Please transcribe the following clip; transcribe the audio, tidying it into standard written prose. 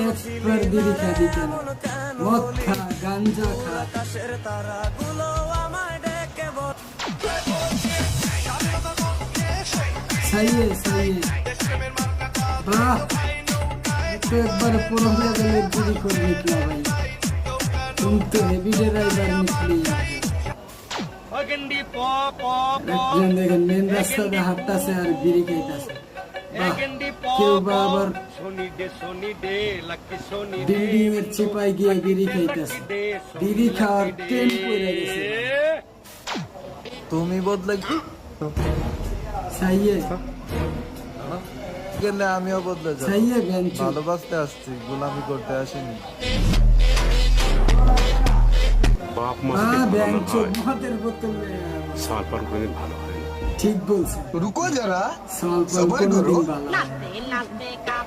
একবার বিড়ি খাবি কেন? মদ খা, গাঞ্জা খা। সাইয়ে সাইয়ে বাহ, তো একবার পুরো হয়ে গেলে বিড়ি করবি কি ভাই? तुम तो हेवी ड्राइवर निकली একজন দেখেন মেন রাস্তাতে হাঁটতাছে আর বিড়ি খাইতাছে। বাহ, কেউ বা আবার বিল্ডিং এর চিপায় গিয়ে বিড়ি খাইতাছে। বিড়ি খাওয়ার ট্রেন্ড পড়ে গেছে। তুমি বদলে সাইয়ে গেলে আমিও বদলে যাব। সাইয়ে বেঞ্চ ভালোবাসতে আসছি, গোলামি করতে আসিনি। বাপ মাকে বেঞ্চ মদের বোতল সাল পার করে ভালো হয় না। ঠিক বলছে। रुको जरा সাল सबर কোনোদিন करो। ভালো হয় না।